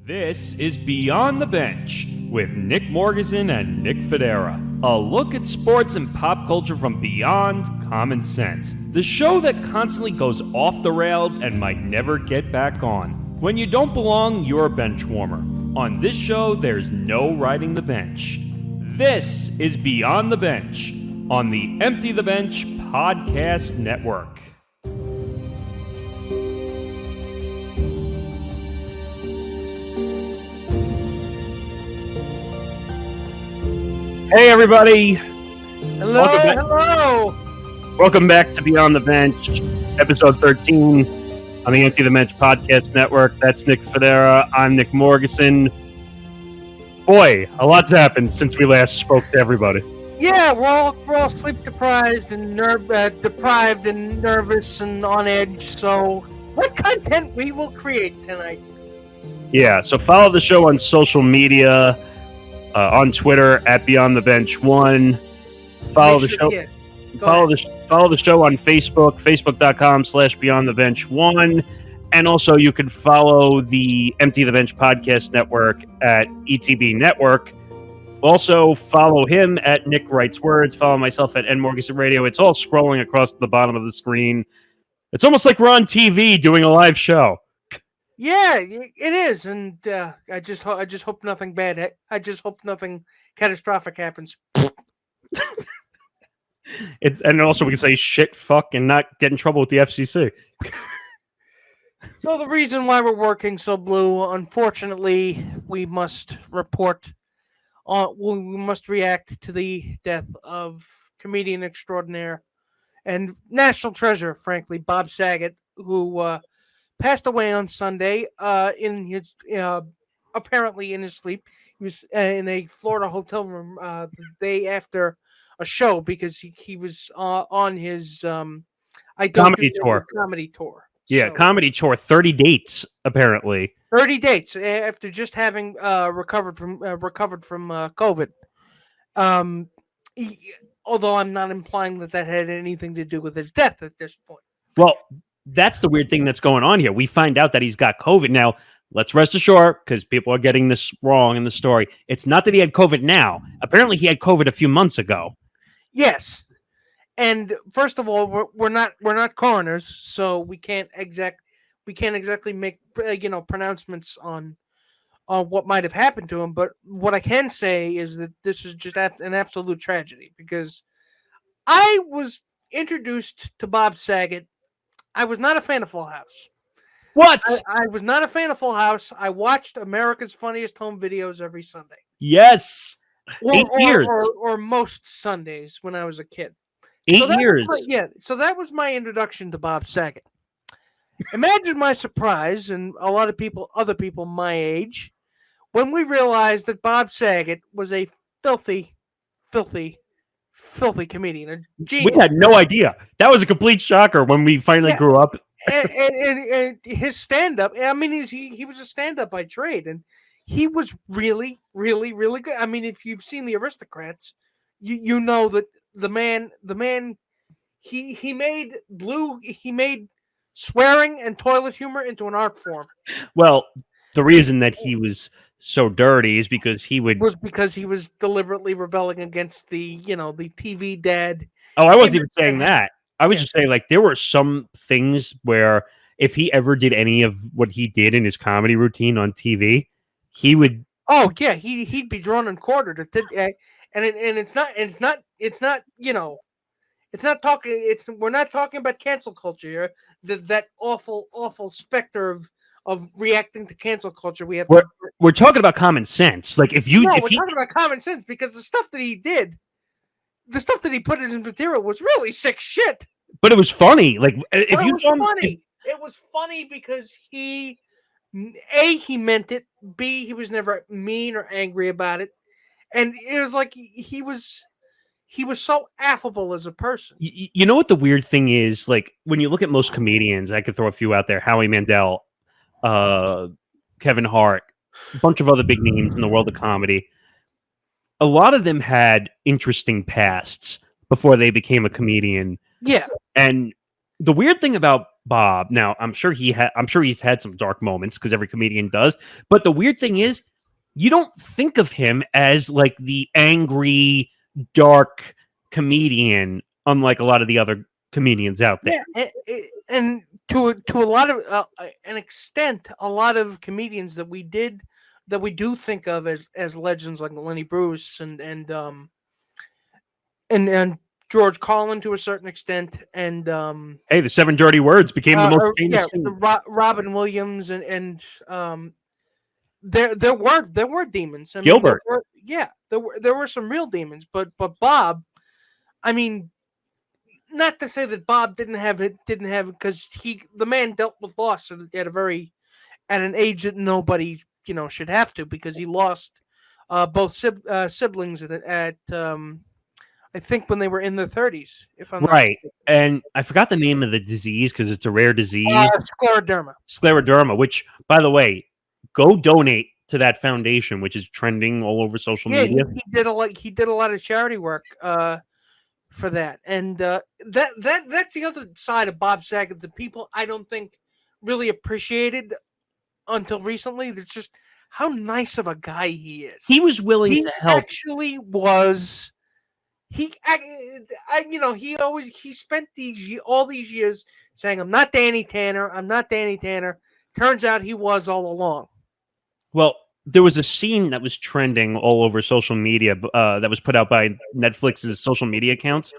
This is Beyond the Bench with Nick Morgasen and Nick Fodera. A look at sports and pop culture from beyond common sense. The show that constantly goes off the rails and might never get back on. When you don't belong, you're a bench warmer. On this show, there's no riding the bench. This is Beyond the Bench on the Empty the Bench Podcast Network. Hey, everybody. Hello. Welcome back to Beyond the Bench, episode 13 on the Empty the Bench Podcast Network. That's Nick Fodera. I'm Nick Morgasen. Boy, a lot's happened since we last spoke to everybody. Yeah, we're all sleep deprived and nervous and on edge. So, what content we will create tonight? Yeah, so follow the show on social media. On Twitter at Beyond the Bench 1. Follow the show on Facebook, facebook.com/Beyond the Bench 1. And also you can follow the Empty the Bench Podcast Network at ETB Network. Also follow him at Nick Writes Words. Follow myself at N Morgasen Radio. It's all scrolling across the bottom of the screen. It's almost like we're on TV doing a live show. Yeah, it is, and I just hope nothing bad. I just hope nothing catastrophic happens. And also we can say shit, fuck, and not get in trouble with the FCC. So the reason why we're working so blue, unfortunately, we must report on. We must react to the death of comedian extraordinaire and national treasure, frankly, Bob Saget, who passed away on Sunday. In his apparently in his sleep. He was in a Florida hotel room the day after a show because he was on his comedy tour. Yeah, So, comedy tour. 30 dates apparently. 30 dates after just having recovered from COVID. Although I'm not implying that had anything to do with his death at this point. Well, that's the weird thing that's going on here. We find out that he's got COVID. Now, let's rest assured, because people are getting this wrong in the story. It's not that he had COVID now. Apparently, he had COVID a few months ago. Yes, and first of all, we're not coroners, so we can't exactly make pronouncements on what might have happened to him. But what I can say is that this is just an absolute tragedy because I was introduced to Bob Saget. I was not a fan of Full House. What? I was not a fan of Full House. I watched America's Funniest Home Videos every Sunday. Yes. 8 years. Or most Sundays when I was a kid. 8 years. So that was my introduction to Bob Saget. Imagine my surprise, and a lot of other people my age, when we realized that Bob Saget was a filthy comedian, a genius. We had no idea. That was a complete shocker when we finally grew up. and his stand-up, I mean, he was a stand-up by trade, and he was really, really, really good. I mean, if you've seen The Aristocrats, you know that the man, he made swearing and toilet humor into an art form. Well, the reason that he was so dirty is because he was deliberately rebelling against the TV dad. Oh, I wasn't even saying that. I was just saying, like, there were some things where if he ever did any of what he did in his comedy routine on TV, he would. Oh yeah, he'd be drawn and quartered. It's we're not talking about cancel culture here. That awful specter of reacting to cancel culture. We're talking about common sense. Like we're talking about common sense because the stuff that he did, the stuff that he put in his material was really sick shit. But it was funny. Like it was funny because he meant it. B, he was never mean or angry about it, and it was like he was so affable as a person. You know what the weird thing is? Like when you look at most comedians, I could throw a few out there: Howie Mandel, Kevin Hart, a bunch of other big names in the world of comedy. A lot of them had interesting pasts before they became a comedian. Yeah. And the weird thing about Bob. Now, I'm sure he's had some dark moments because every comedian does. But the weird thing is, you don't think of him as like the angry, dark comedian, unlike a lot of the other comedians out there. Yeah, and to a lot of an extent, a lot of comedians that we do think of as legends, like Lenny Bruce and George Carlin to a certain extent, and Hey, the 7 Dirty Words became the most famous thing. Robin Williams and there were demons. I mean, Gilbert. there were some real demons, but Bob, I mean, not to say that Bob didn't have because the man dealt with loss at an age that nobody should have to, because he lost both siblings at I think when they were in their 30s, if I'm right. And I forgot the name of the disease because it's a rare disease. Scleroderma. Scleroderma, which, by the way, go donate to that foundation, which is trending all over social media. He did a lot of charity work for that, and that's the other side of Bob Saget that people I don't think really appreciated until recently. It's just how nice of a guy he is. He was willing to help. Actually, was. He spent all these years saying, "I'm not Danny Tanner. I'm not Danny Tanner." Turns out he was all along. Well, there was a scene that was trending all over social media that was put out by Netflix's social media accounts,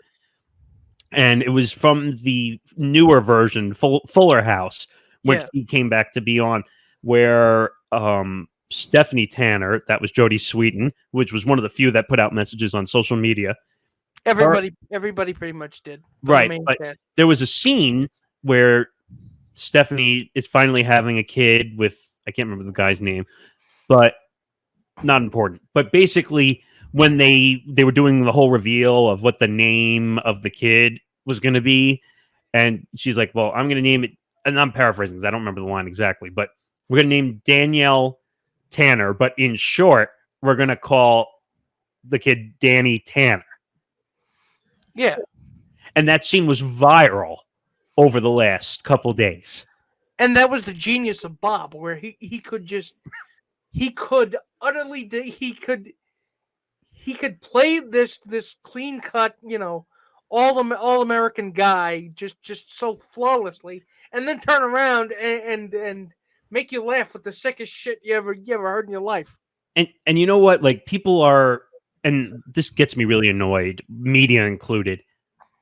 and it was from the newer version, Fuller House, which he came back to be on, where Stephanie Tanner, that was Jodie Sweetin, which was one of the few that put out messages on social media. Everybody pretty much did. Right. But there was a scene where Stephanie is finally having a kid with, I can't remember the guy's name, but not important. But basically, when they were doing the whole reveal of what the name of the kid was going to be, and she's like, well, I'm going to name it, and I'm paraphrasing because I don't remember the line exactly, but we're going to name Danielle Tanner, but in short, we're going to call the kid Danny Tanner. Yeah. And that scene was viral over the last couple days. And that was the genius of Bob, where he could play this clean cut, all American guy just so flawlessly, and then turn around and make you laugh with the sickest shit you ever heard in your life. And you know what? Like, people are, and this gets me really annoyed, media included,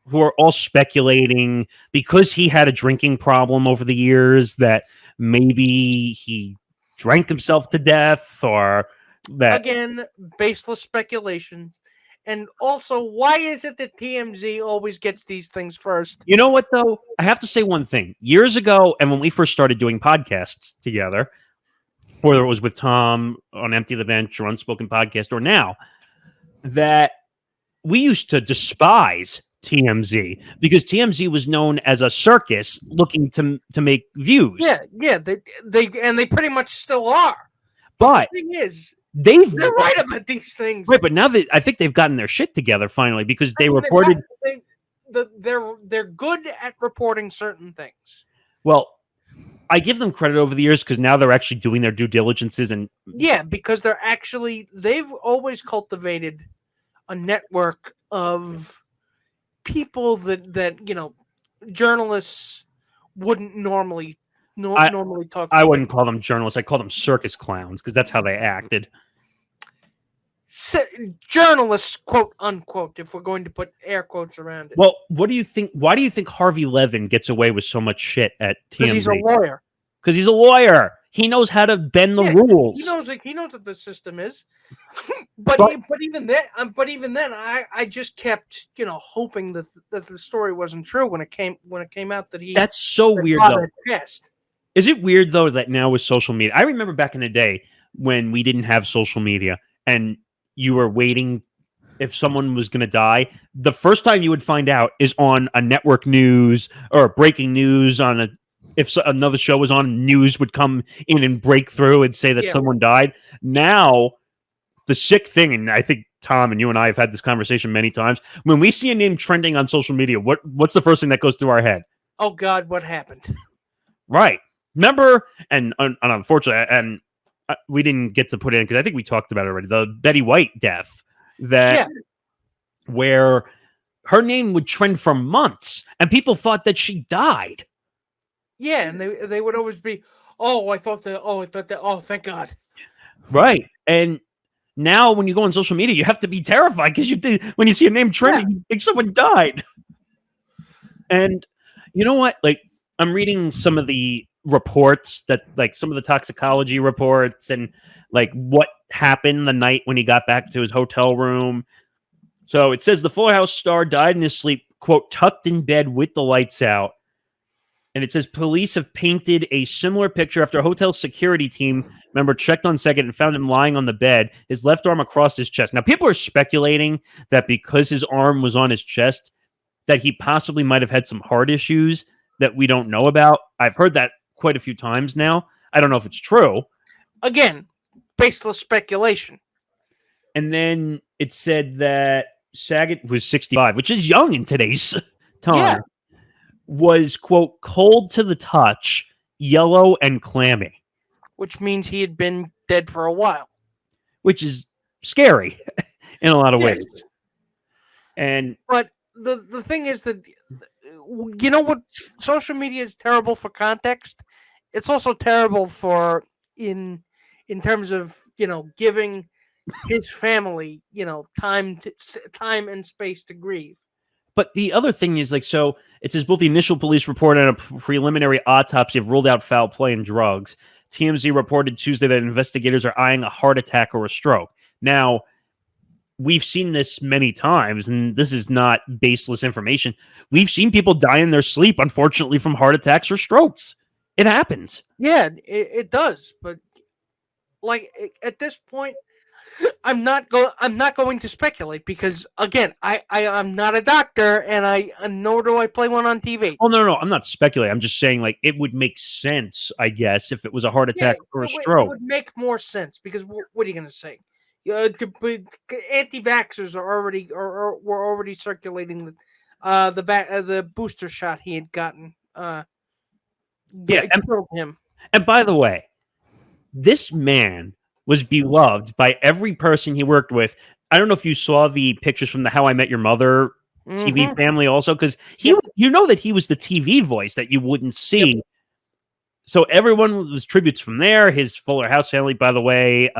who are all speculating because he had a drinking problem over the years that maybe he drank himself to death, or that. Again, baseless speculations. And also, why is it that TMZ always gets these things first? You know what, though? I have to say one thing. Years ago, and when we first started doing podcasts together, whether it was with Tom on Empty the Bench or Unspoken Podcast or now, that we used to despise TMZ because TMZ was known as a circus looking to make views. Yeah, they pretty much still are. But the thing is, they're right about these things. Right, but now I think they've gotten their shit together finally because they reported. They're good at reporting certain things. Well, I give them credit over the years because now they're actually doing their due diligences and. Yeah, because they've always cultivated a network of people that journalists wouldn't normally talk to. I wouldn't call them journalists. I call them circus clowns because that's how they acted. Journalists, quote unquote, if we're going to put air quotes around it. Well, what do you think? Why do you think Harvey Levin gets away with so much shit at TMZ? Because he's a lawyer. Because he's a lawyer. He knows how to bend the rules. He knows what the system is. but even then, I just kept hoping that the story wasn't true when it came out that he. That's so weird though. Is it weird though that now with social media? I remember back in the day when we didn't have social media and you were waiting if someone was going to die. The first time you would find out is on a network news or breaking news if another show was on, news would come in and break through and say that someone died. Now, the sick thing, and I think Tom and you and I have had this conversation many times, when we see a name trending on social media, what's the first thing that goes through our head? Oh God, what happened? Right. Remember, and unfortunately, and we didn't get to put in because I think we talked about it already. The Betty White death, where her name would trend for months, and people thought that she died. Yeah, and they would always be, I thought that. Oh, thank God. Right, and now when you go on social media, you have to be terrified because when you see a name trending, you think someone died. And you know what? Like, I'm reading some of the reports that, like, some of the toxicology reports and like what happened the night when he got back to his hotel room. So it says the Fuller House star died in his sleep, quote, tucked in bed with the lights out. And it says police have painted a similar picture after a hotel security team member checked on Saget and found him lying on the bed, his left arm across his chest. Now, people are speculating that because his arm was on his chest, that he possibly might have had some heart issues that we don't know about. I've heard that quite a few times now. I don't know if it's true. Again, baseless speculation. And then it said that Saget was 65, which is young in today's time, was, quote, cold to the touch, yellow and clammy. Which means he had been dead for a while. Which is scary in a lot of ways. But the thing is that, you know what? Social media is terrible for context. It's also terrible for in terms of, giving his family, time and space to grieve. But the other thing is, like, so it says both the initial police report and a preliminary autopsy have ruled out foul play and drugs. TMZ reported Tuesday that investigators are eyeing a heart attack or a stroke. Now, we've seen this many times, and this is not baseless information. We've seen people die in their sleep, unfortunately, from heart attacks or strokes. It happens. Yeah, it does. But, like, at this point, I'm not going to speculate because, again, I'm not a doctor, and nor do I play one on TV. Oh, no, I'm not speculating. I'm just saying, like, it would make sense, I guess, if it was a heart attack or a stroke. It would make more sense because what are you going to say? Anti-vaxxers were already circulating the booster shot he had gotten. Killed him. And by the way, this man was beloved by every person he worked with. I don't know if you saw the pictures from the How I Met Your Mother TV family also, because you know that he was the TV voice that you wouldn't see. Yep. So everyone was tributes from there. His Fuller House family, by the way.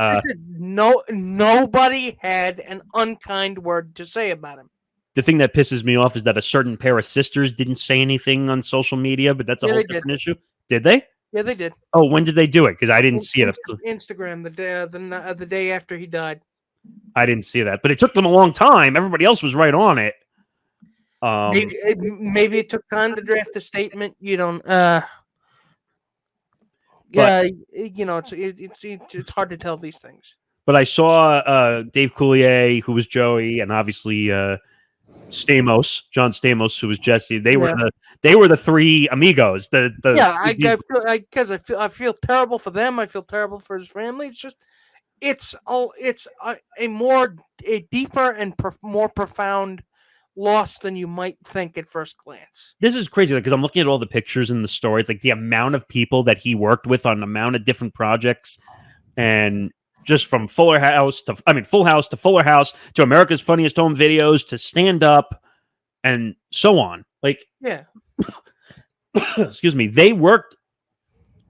Nobody had an unkind word to say about him. The thing that pisses me off is that a certain pair of sisters didn't say anything on social media, but that's a whole different issue. Did they? Yeah, they did. Oh, when did they do it? Because I didn't see it. Instagram, the day after he died. I didn't see that, but it took them a long time. Everybody else was right on it. Maybe it took time to draft a statement. You don't. It's hard to tell these things. But I saw Dave Coulier, who was Joey, and obviously John Stamos, who was Jesse. They were the three amigos. I feel terrible for them. I feel terrible for his family. It's a deeper and more profound loss than you might think at first glance. This is crazy because I'm looking at all the pictures and the stories, like the amount of people that he worked with on the amount of different projects, and just from Full House to Fuller House to America's Funniest Home Videos to Stand Up and so on. Like, yeah. Excuse me. They worked.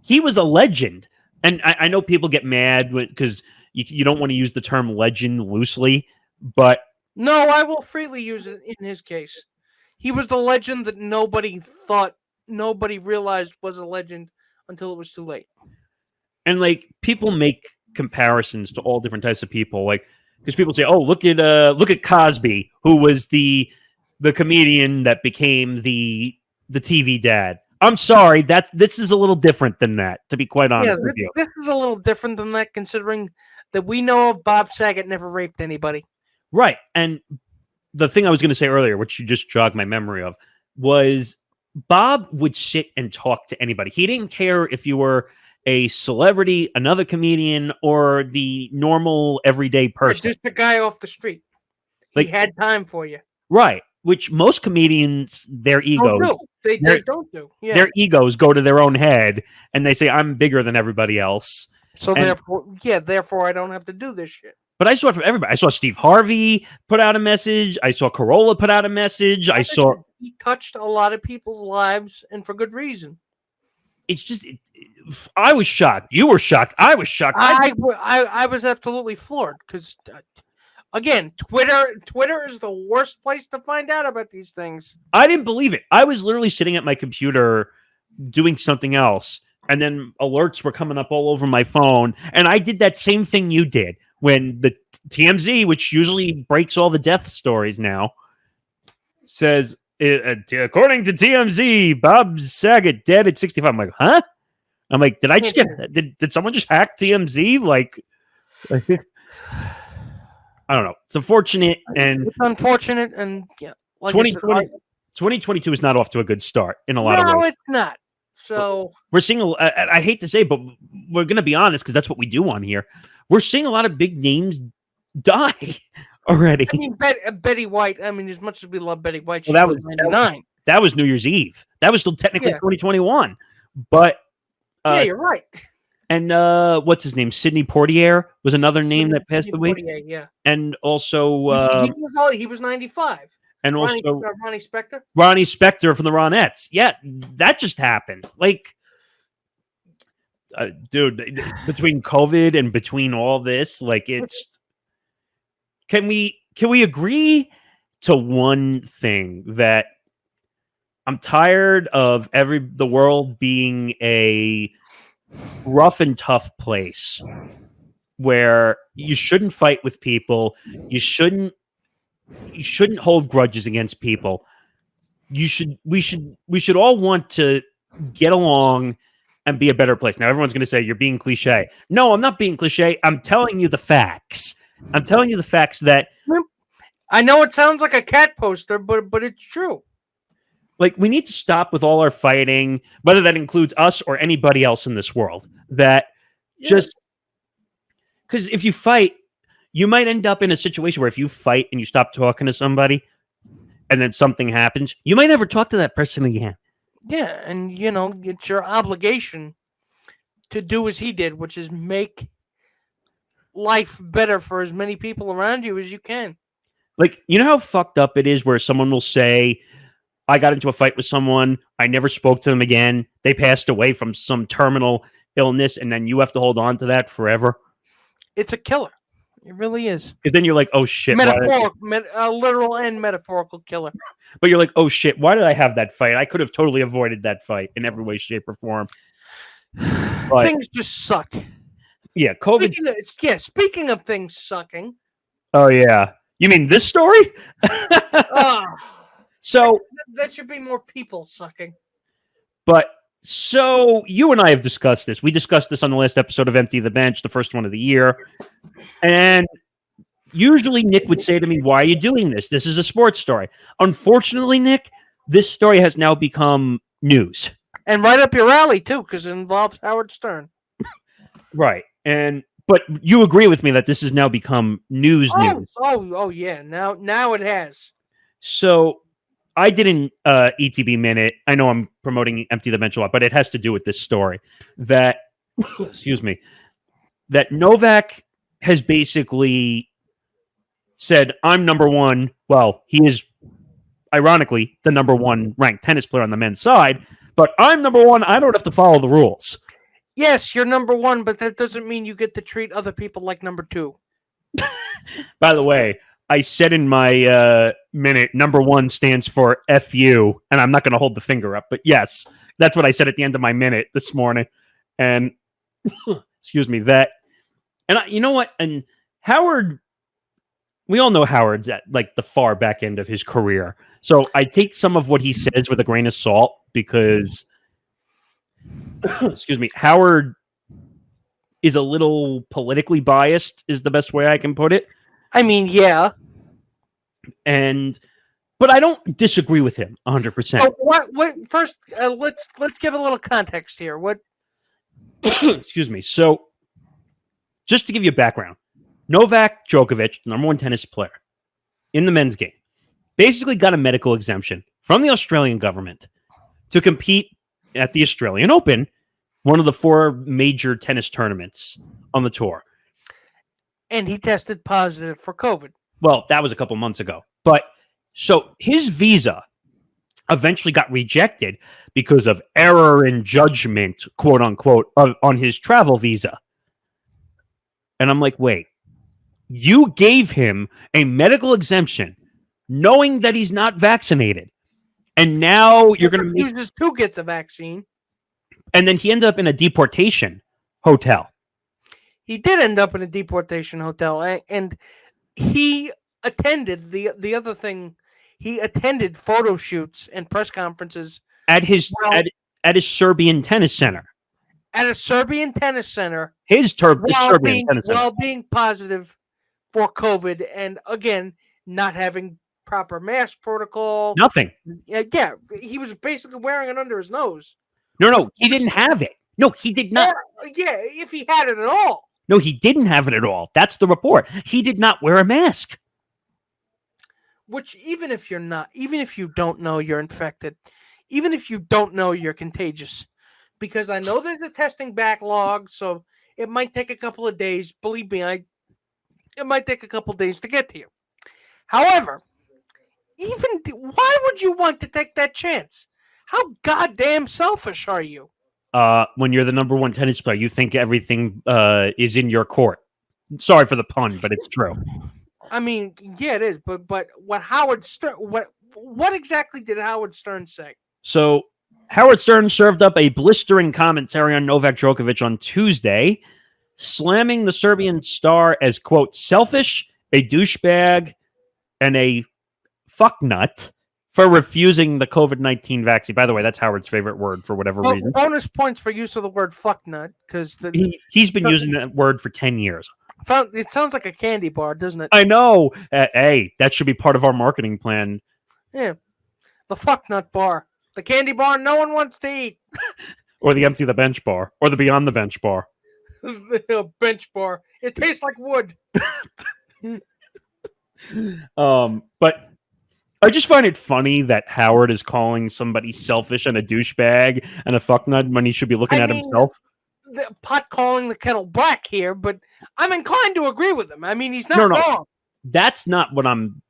He was a legend. And I know people get mad because you don't want to use the term legend loosely, but no, I will freely use it in his case. He was the legend that nobody realized was a legend until it was too late. And like, people make comparisons to all different types of people, like, because people say, "Oh, look at Cosby, who was the comedian that became the TV dad." I'm sorry, this is a little different than that, to be quite honest with you. This is a little different than that, considering that we know of Bob Saget never raped anybody. Right. And the thing I was going to say earlier, which you just jogged my memory of, was Bob would sit and talk to anybody. He didn't care if you were a celebrity, another comedian, or the normal everyday person. Just the guy off the street. He had time for you. Right. which most comedians, their egos, they don't do. Yeah. Their egos go to their own head, and they say, "I'm bigger than everybody else." So therefore, I don't have to do this shit. But I saw it from everybody. I saw Steve Harvey put out a message. I saw Corolla put out a message. He touched a lot of people's lives, and for good reason. It's just, I was shocked. You were shocked. I was shocked. I was absolutely floored because, again, Twitter is the worst place to find out about these things. I didn't believe it. I was literally sitting at my computer doing something else, and then alerts were coming up all over my phone, and I did that same thing you did when the TMZ, which usually breaks all the death stories now, says, according to TMZ, Bob Saget dead at 65. I'm like, huh? I'm like, did I just did someone just hack TMZ? Like, I don't know. It's unfortunate, and it's unfortunate, and yeah, like 2022 is not off to a good start in a lot of ways. No, it's not. So we're seeing. I hate to say, but we're going to be honest because that's what we do on here. We're seeing a lot of big names die already. I mean, Betty White. I mean, as much as we love Betty White, that was 99. That was New Year's Eve. That was still technically 2021. But yeah, you're right. And what's his name? Sidney Poitier was another name that passed away. Poitier, yeah. And also he was 95. And Ronnie Spector. Ronnie Spector from the Ronettes. Yeah, that just happened. Like, dude, between COVID and between all this, like, it's. Can we agree to one thing, that I'm tired of the world being a rough and tough place where you shouldn't fight with people, you shouldn't hold grudges against people. We should all want to get along and be a better place. Now everyone's going to say you're being cliche. No, I'm not being cliche. I'm telling you the facts. I'm telling you the facts that I know it sounds like a cat poster, but it's true. Like, we need to stop with all our fighting, whether that includes us or anybody else in this world. That just because if you fight, you might end up in a situation where if you fight and you stop talking to somebody and then something happens, you might never talk to that person again. Yeah, and it's your obligation to do as he did, which is make life better for as many people around you as you can. Like, you know how fucked up it is where someone will say, I got into a fight with someone, I never spoke to them again, they passed away from some terminal illness, and then you have to hold on to that forever? It's a killer. It really is. Because then you're like, oh shit. Literal and metaphorical killer. But you're like, oh shit, why did I have that fight? I could have totally avoided that fight in every way, shape, or form. But things just suck. Yeah, COVID. Speaking of things sucking. Oh, yeah. You mean this story? So that should be more people sucking. But so you and I have discussed this. We discussed this on the last episode of Empty the Bench, the first one of the year. And usually Nick would say to me, why are you doing this? This is a sports story. Unfortunately, Nick, this story has now become news. And right up your alley, too, because it involves Howard Stern. Right. But you agree with me that this has now become news. Oh, yeah. Now it has. So I did an ETB minute. I know I'm promoting Empty the Bench a lot, but it has to do with this story. That, excuse me, that Novak has basically said, I'm number one. Well, he is, ironically, the number one ranked tennis player on the men's side, but I'm number one. I don't have to follow the rules. Yes, you're number one, but that doesn't mean you get to treat other people like number two. By the way, I said in my minute, number one stands for FU, and I'm not going to hold the finger up, but yes, that's what I said at the end of my minute this morning. And excuse me, you know what? And Howard, we all know Howard's at like the far back end of his career. So I take some of what he says with a grain of salt because, excuse me, Howard is a little politically biased, is the best way I can put it. I mean, yeah. But I don't disagree with him 100%. So what first, let's give a little context here. What? Excuse me. So just to give you a background, Novak Djokovic, number one tennis player in the men's game, basically got a medical exemption from the Australian government to compete at the Australian Open, one of the 4 major tennis tournaments on the tour. And he tested positive for COVID. Well, that was a couple months ago. But so his visa eventually got rejected because of error in judgment, quote unquote, on his travel visa. And I'm like, wait, you gave him a medical exemption knowing that he's not vaccinated. And now you're going to refuses to get the vaccine. And then he ended up in a deportation hotel. He did end up in a deportation hotel, and he attended the other thing. He attended photo shoots and press conferences at his Serbian tennis center. At a Serbian tennis center, Serbian tennis center, while being positive for COVID, and again not having proper mask protocol. Nothing. Yeah, he was basically wearing it under his nose. No, he didn't have it. No, he did not. Yeah, if he had it at all. No, he didn't have it at all. That's the report. He did not wear a mask. Which, even if you don't know you're infected, even if you don't know you're contagious, because I know there's a testing backlog, so it might take a couple of days. Believe me, it might take a couple of days to get to you. However, why would you want to take that chance? How goddamn selfish are you? When you're the number 1 tennis player, you think everything is in your court. Sorry for the pun, but it's true. I mean, yeah, it is. But what exactly did Howard Stern say? So Howard Stern served up a blistering commentary on Novak Djokovic on Tuesday, slamming the Serbian star as, quote, selfish, a douchebag, and a fucknut for refusing the COVID-19 vaccine. By the way, that's Howard's favorite word for whatever reason. Bonus points for use of the word fucknut, because he's been using that word for 10 years. It sounds like a candy bar, doesn't it? I know. Hey, that should be part of our marketing plan. Yeah. The fucknut bar. The candy bar no one wants to eat. Or the empty the bench bar. Or the beyond the bench bar. Bench bar. It tastes like wood. But I just find it funny that Howard is calling somebody selfish and a douchebag and a fucknut when he should be looking at himself. The pot calling the kettle black here, but I'm inclined to agree with him. I mean, he's not wrong. That's not what I'm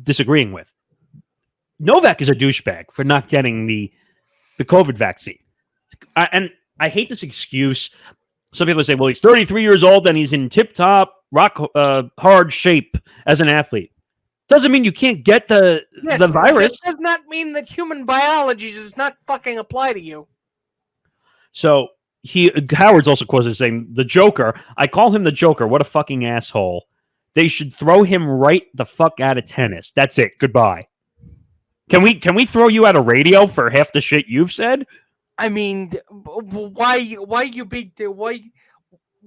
disagreeing with. Novak is a douchebag for not getting the COVID vaccine. And I hate this excuse. Some people say, well, he's 33 years old and he's in tip-top, hard shape as an athlete. Doesn't mean you can't get the virus. It does not mean that human biology does not fucking apply to you. So Howard's also quoted as saying, the Joker, I call him the Joker. What a fucking asshole. They should throw him right the fuck out of tennis. That's it. Goodbye. Can we throw you out of radio for half the shit you've said? I mean, why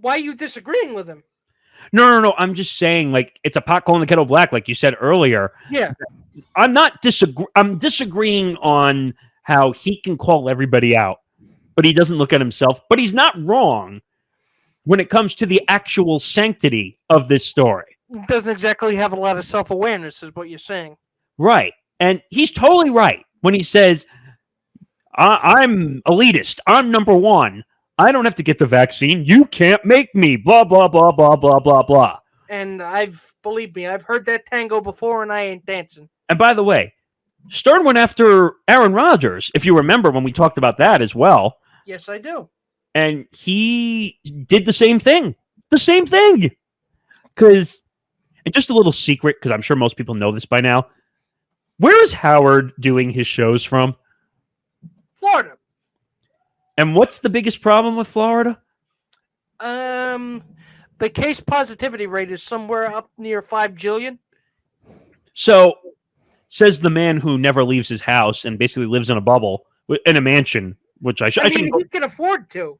are you disagreeing with him? No. I'm just saying, like, it's a pot calling the kettle black, like you said earlier. Yeah. I'm disagreeing on how he can call everybody out, but he doesn't look at himself. But he's not wrong when it comes to the actual sanctity of this story. Doesn't exactly have a lot of self-awareness, is what you're saying. Right. And he's totally right when he says, I'm elitist. I'm number 1. I don't have to get the vaccine. You can't make me. Blah, blah, blah, blah, blah, blah, blah. And believe me, I've heard that tango before and I ain't dancing. And by the way, Stern went after Aaron Rodgers, if you remember when we talked about that as well. Yes, I do. And he did the same thing. The same thing. And just a little secret, because I'm sure most people know this by now. Where is Howard doing his shows from? Florida. And what's the biggest problem with Florida? The case positivity rate is somewhere up near 5 jillion. So, says the man who never leaves his house and basically lives in a bubble, in a mansion, which I mean, he can afford to.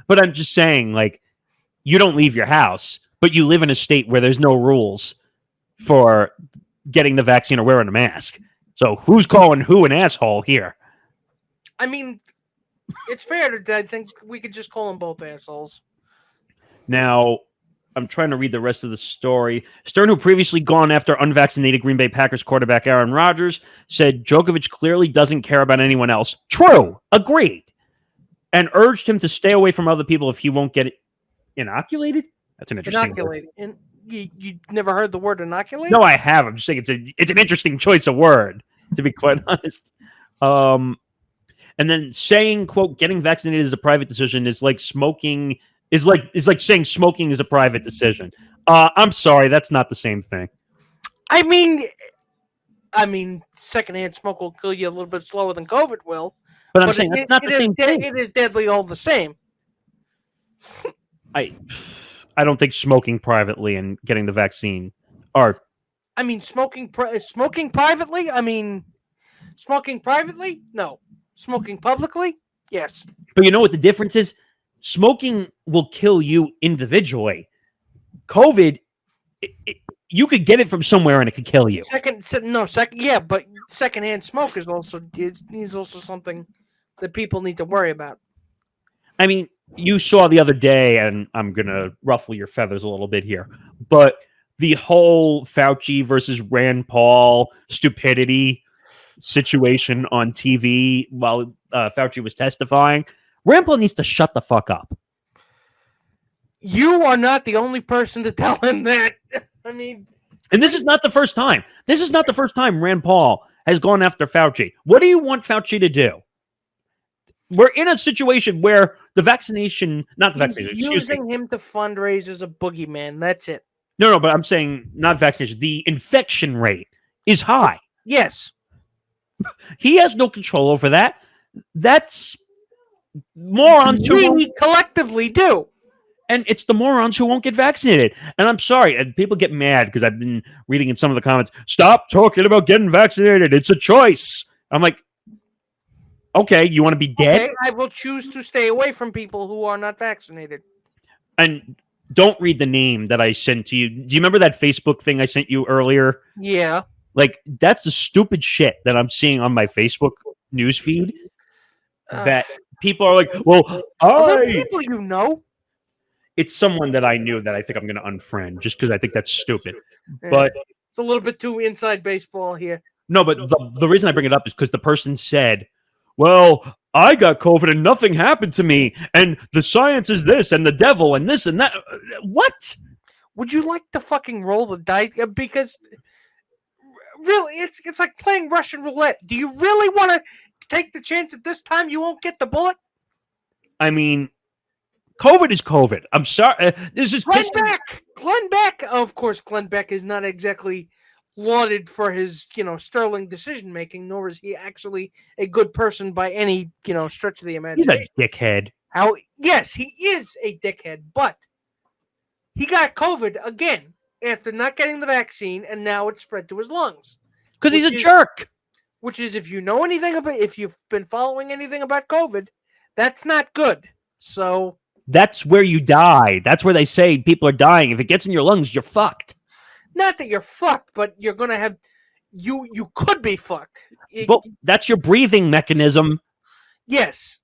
But I'm just saying, like, you don't leave your house, but you live in a state where there's no rules for getting the vaccine or wearing a mask. So who's calling who an asshole here? I mean, it's fair to I think we could just call them both assholes. Now, I'm trying to read the rest of the story. Stern, who previously gone after unvaccinated Green Bay Packers quarterback Aaron Rodgers, said Djokovic clearly doesn't care about anyone else. True. Agreed. And urged him to stay away from other people if he won't get inoculated. That's an interesting Inoculated. And you never heard the word inoculated? No, I have. I'm just saying it's an interesting choice of word, to be quite honest. And then saying, quote, getting vaccinated is a private decision is like smoking is like saying smoking is a private decision. I'm sorry, that's not the same thing. I mean, secondhand smoke will kill you a little bit slower than COVID will. But I'm saying that's not the same thing. It is deadly all the same. I don't think smoking privately and getting the vaccine are. I mean, smoking privately? I mean, smoking privately? No. Smoking publicly? Yes. But you know what the difference is? Smoking will kill you individually. COVID, you could get it from somewhere and it could kill you. But secondhand smoke is also something that people need to worry about. I mean, you saw the other day, and I'm going to ruffle your feathers a little bit here, but the whole Fauci versus Rand Paul stupidity situation on TV while Fauci was testifying. Rand Paul needs to shut the fuck up. You are not the only person to tell him that. I mean, and this is not the first time. This is not the first time Rand Paul has gone after Fauci. What do you want Fauci to do? We're in a situation where the vaccination, not the vaccination, using him to fundraise as a boogeyman. That's it. No, but I'm saying not vaccination. The infection rate is high. Yes. He has no control over that. That's morons we collectively do. And it's the morons who won't get vaccinated. And I'm sorry, and people get mad because I've been reading in some of the comments, stop talking about getting vaccinated. It's a choice. I'm like, okay, you want to be dead? Okay, I will choose to stay away from people who are not vaccinated. And don't read the name that I sent to you. Do you remember that Facebook thing I sent you earlier? Yeah. Like, that's the stupid shit that I'm seeing on my Facebook newsfeed. That people are like, well, people you know. It's someone that I knew that I think I'm going to unfriend just because I think that's stupid. But it's a little bit too inside baseball here. No, but the reason I bring it up is because the person said, well, I got COVID and nothing happened to me. And the science is this and the devil and this and that. What? Would you like to fucking roll the dice? Because really, it's like playing Russian roulette. Do you really want to take the chance that this time you won't get the bullet? I mean, COVID is COVID. I'm sorry. This is Glenn Beck. Of course, Glenn Beck is not exactly lauded for his, sterling decision making, nor is he actually a good person by any, stretch of the imagination. He's a dickhead. Yes, he is a dickhead, but he got COVID again after not getting the vaccine, and now it's spread to his lungs. Because he's a jerk. Which is, if you've been following anything about COVID, that's not good. So that's where you die. That's where they say people are dying. If it gets in your lungs, you're fucked. Not that you're fucked, but you're going to have... You could be fucked. Well, that's your breathing mechanism. Yes.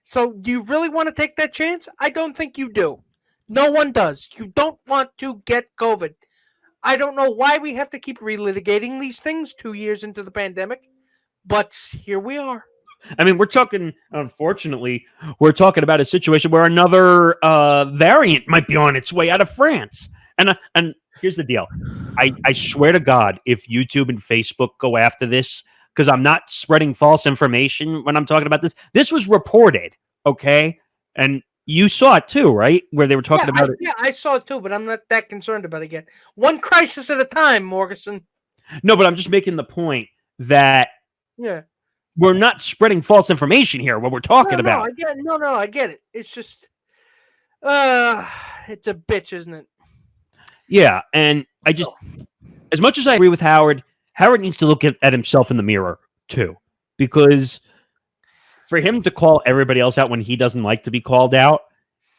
So do you really want to take that chance? I don't think you do. No one does. You don't want to get COVID. I don't know why we have to keep relitigating these things 2 years into the pandemic, but here we are. I mean, unfortunately, we're talking about a situation where another variant might be on its way out of France. And here's the deal. I swear to God, if YouTube and Facebook go after this, because I'm not spreading false information when I'm talking about this. This was reported, okay? And you saw it too, right? Where they were talking about it. Yeah, I saw it too, but I'm not that concerned about it yet. One crisis at a time, Morgasen. No, but I'm just making the point that we're not spreading false information here. What we're talking about. I get it. It's just, it's a bitch, isn't it? Yeah, and I just, as much as I agree with Howard needs to look at himself in the mirror too, because for him to call everybody else out when he doesn't like to be called out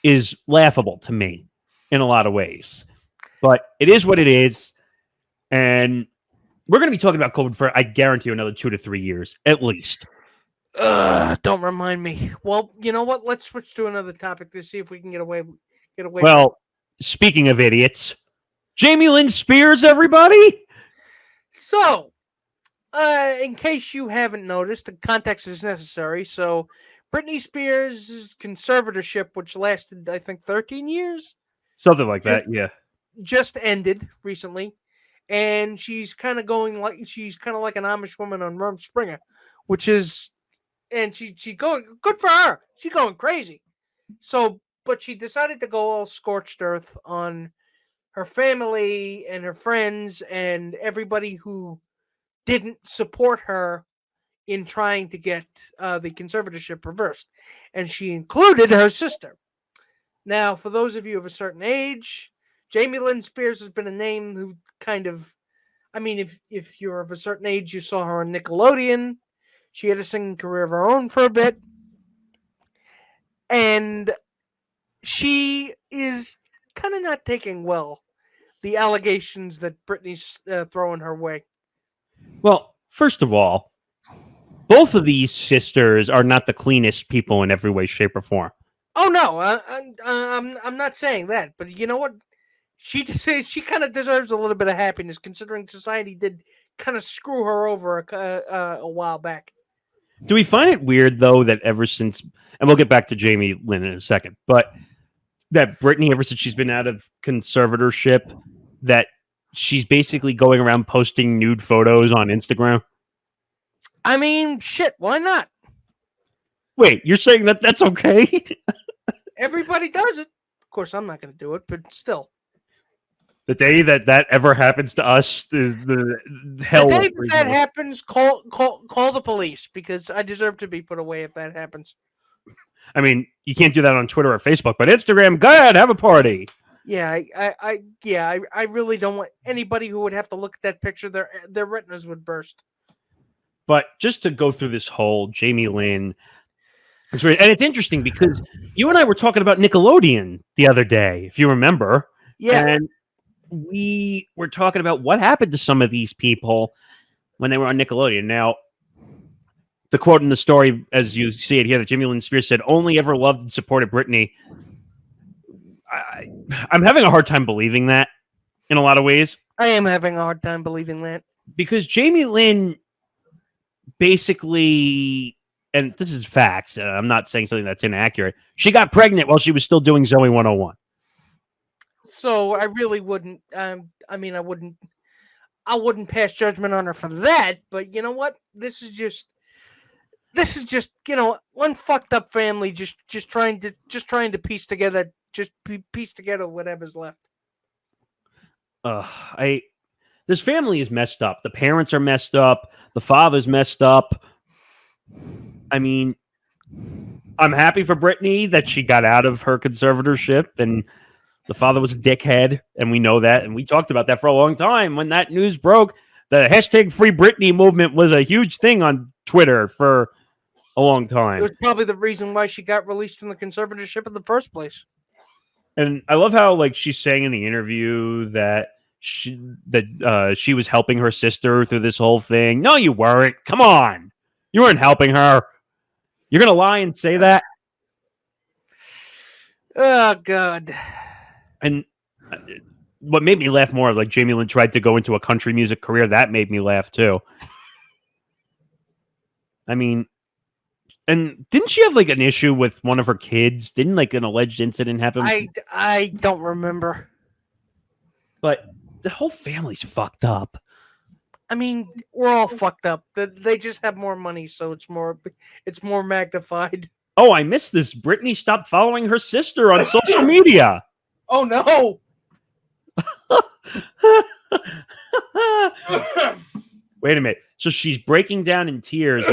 is laughable to me in a lot of ways. But it is what it is, and we're going to be talking about COVID for, I guarantee you, another 2 to 3 years at least. Don't remind me. Well, you know what? Let's switch to another topic to see if we can get away. Well, speaking of idiots, Jamie Lynn Spears, everybody. So, in case you haven't noticed, the context is necessary. So, Britney Spears' conservatorship, which lasted, I think, 13 years, something like that, yeah, just ended recently, and she's kind of like an Amish woman on Rum Springer, which is, and she going good for her. She's going crazy. So, but she decided to go all scorched earth on her family and her friends and everybody who didn't support her in trying to get the conservatorship reversed. And she included her sister. Now, for those of you of a certain age, Jamie Lynn Spears has been a name who kind of, I mean, if you're of a certain age, you saw her on Nickelodeon. She had a singing career of her own for a bit. And she is kind of not taking well the allegations that Britney's throwing her way. Well, first of all, both of these sisters are not the cleanest people in every way, shape, or form. Oh no, I'm not saying that, but you know what? She kind of deserves a little bit of happiness, considering society did kind of screw her over a while back. Do we find it weird though that ever since, and we'll get back to Jamie Lynn in a second, but that Britney, ever since she's been out of conservatorship, that she's basically going around posting nude photos on Instagram? I mean, shit, why not? Wait, you're saying that that's okay? Everybody does it. Of course, I'm not going to do it, but still. The day that ever happens to us is the hell. The day that happens, call the police, because I deserve to be put away if that happens. I mean, you can't do that on Twitter or Facebook, but Instagram, go ahead, have a party. Yeah, I really don't want anybody who would have to look at that picture. Their retinas would burst. But just to go through this whole Jamie Lynn, and it's interesting because you and I were talking about Nickelodeon the other day, if you remember. Yeah. And we were talking about what happened to some of these people when they were on Nickelodeon. Now, the quote in the story, as you see it here, that Jamie Lynn Spears said, "Only ever loved and supported Britney." I'm having a hard time believing that in a lot of ways. I am having a hard time believing that. Because Jamie Lynn basically, and this is facts, I'm not saying something that's inaccurate, she got pregnant while she was still doing Zoe 101. So I really wouldn't, I wouldn't pass judgment on her for that, but you know what? This is just, one fucked up family just trying to piece together whatever's left. This family is messed up. The parents are messed up. The father's messed up. I mean, I'm happy for Britney that she got out of her conservatorship, and the father was a dickhead, and we know that, and we talked about that for a long time. When that news broke, the hashtag Free Britney movement was a huge thing on Twitter for a long time. It was probably the reason why she got released from the conservatorship in the first place. And I love how, like, she's saying in the interview that she was helping her sister through this whole thing. No, you weren't. Come on. You weren't helping her. You're going to lie and say that? Oh, God. And what made me laugh more, like, Jamie Lynn tried to go into a country music career. That made me laugh, too. I mean, and didn't she have, like, an issue with one of her kids? Didn't, like, an alleged incident happen? I don't remember. But the whole family's fucked up. I mean, we're all fucked up. They just have more money, so it's more magnified. Oh, I missed this. Britney stopped following her sister on social media. Oh, no. Wait a minute. So she's breaking down in tears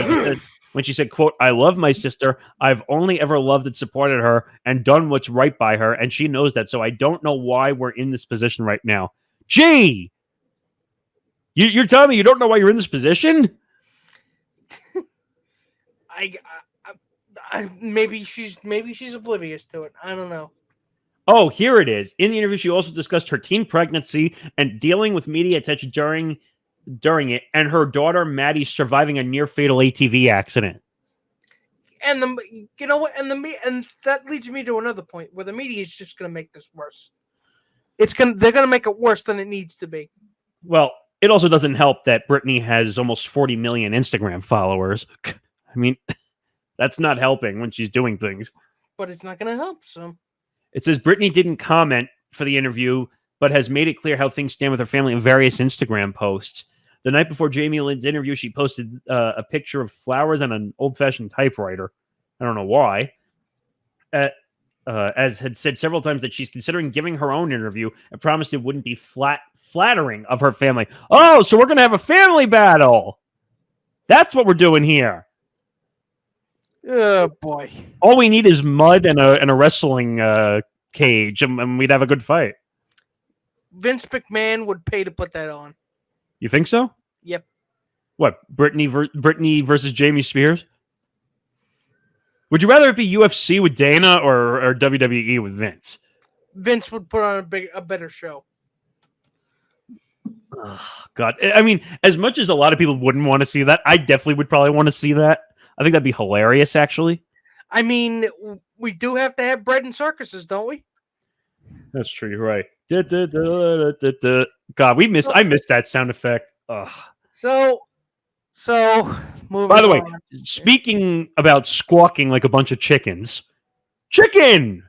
when she said, quote, "I love my sister. I've only ever loved and supported her and done what's right by her. And she knows that. So I don't know why we're in this position right now." Gee, you're telling me you don't know why you're in this position? Maybe she's oblivious to it. I don't know. Oh, here it is. In the interview, she also discussed her teen pregnancy and dealing with media attention during it, and her daughter Maddie surviving a near fatal ATV accident. And and that leads me to another point where the media is just going to make this worse. they're gonna make it worse than it needs to be. Well, it also doesn't help that Britney has almost 40 million Instagram followers. I mean, that's not helping when she's doing things. But it's not gonna help. So it says Britney didn't comment for the interview, but has made it clear how things stand with her family in various Instagram posts. The night before Jamie Lynn's interview, she posted a picture of flowers and an old-fashioned typewriter. I don't know why. As had said several times that she's considering giving her own interview and promised it wouldn't be flattering of her family. Oh, so we're going to have a family battle. That's what we're doing here. Oh, boy. All we need is mud and a wrestling cage, and we'd have a good fight. Vince McMahon would pay to put that on. You think so? Yep. What, Britney versus Jamie Spears? Would you rather it be UFC with Dana or WWE with Vince? Vince would put on a better show. Oh, God. I mean, as much as a lot of people wouldn't want to see that, I definitely would probably want to see that. I think that'd be hilarious, actually. I mean, we do have to have bread and circuses, don't we? That's true. You're right. God, I missed that sound effect. Ugh. So moving By the way, on. Speaking about squawking like a bunch of chickens. Chicken!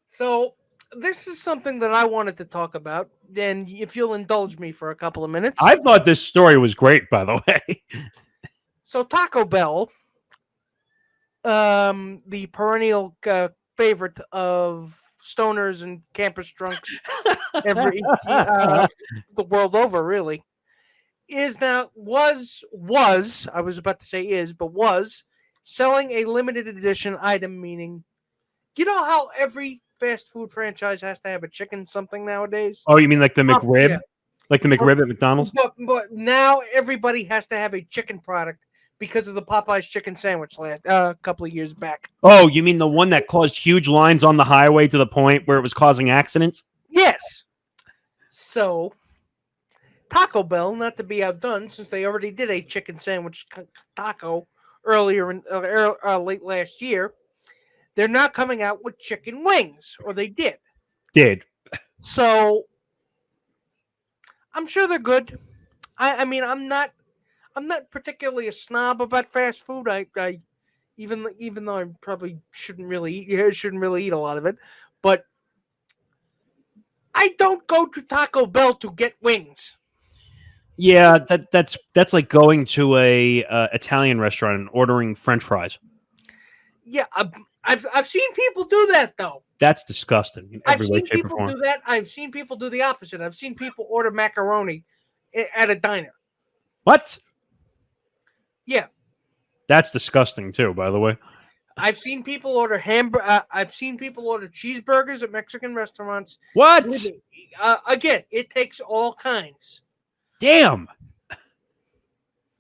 So this is something that I wanted to talk about, and if you'll indulge me for a couple of minutes. I thought this story was great, by the way. So Taco Bell, the perennial favorite of stoners and campus drunks the world over, really, was selling a limited edition item, meaning, you know how every fast food franchise has to have a chicken something nowadays? Oh, you mean like the McRib? Yeah. Like the McRib at McDonald's? But now everybody has to have a chicken product because of the Popeye's chicken sandwich a couple of years back. Oh, you mean the one that caused huge lines on the highway to the point where it was causing accidents? Yes. So, Taco Bell, not to be outdone, since they already did a chicken sandwich taco earlier in late last year, they're not coming out with chicken wings, or they did. So, I'm sure they're good. I mean, I'm not particularly a snob about fast food. I even though I probably shouldn't really eat a lot of it, but I don't go to Taco Bell to get wings. Yeah, that's like going to a Italian restaurant and ordering French fries. Yeah, I've seen people do that though. That's disgusting. In every way, shape, or I've seen people do that. I've seen people do the opposite. I've seen people order macaroni at a diner. What? Yeah, that's disgusting too. By the way, I've seen people order I've seen people order cheeseburgers at Mexican restaurants. What? Again, it takes all kinds. Damn.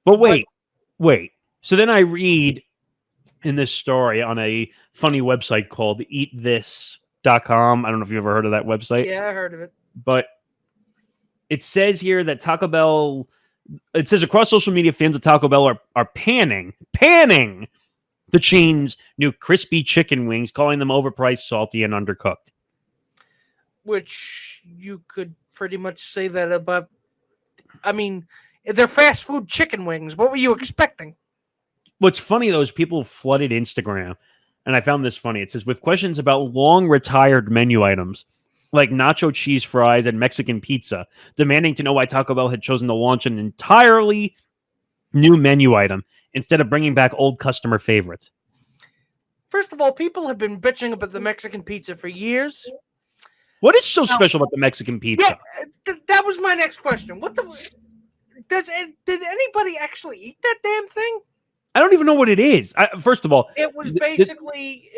But wait. So then I read in this story on a funny website called eatthis.com. I don't know if you ever heard of that website. Yeah, I heard of it. But it says here that Taco Bell, it says across social media, fans of Taco Bell are panning the chain's new crispy chicken wings, calling them overpriced, salty, and undercooked. Which you could pretty much say that about. I mean, they're fast food chicken wings. What were you expecting? What's funny, though, is people flooded Instagram, and I found this funny. It says, with questions about long-retired menu items, like nacho cheese fries and Mexican pizza, demanding to know why Taco Bell had chosen to launch an entirely new menu item instead of bringing back old customer favorites. First of all, people have been bitching about the Mexican pizza for years. What is so special about the Mexican pizza? Yeah, that was my next question. Did anybody actually eat that damn thing? I don't even know what it is. First of all, it was basically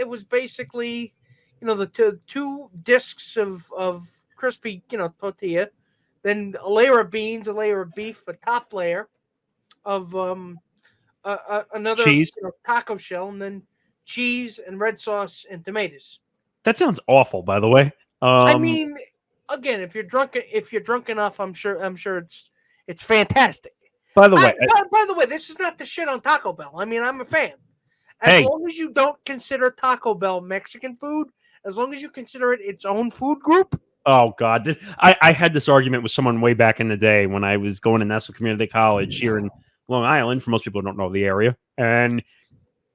the two discs of crispy tortilla, then a layer of beans, a layer of beef, a top layer of another cheese, taco shell, and then cheese and red sauce and tomatoes. That sounds awful, by the way. I mean, again, if you're drunk enough, I'm sure it's fantastic. By the way, this is not the shit on Taco Bell. I mean, I'm a fan. As long as you don't consider Taco Bell Mexican food, as long as you consider it its own food group. Oh God, I had this argument with someone way back in the day when I was going to Nassau Community College here in Long Island. For most people who don't know the area, and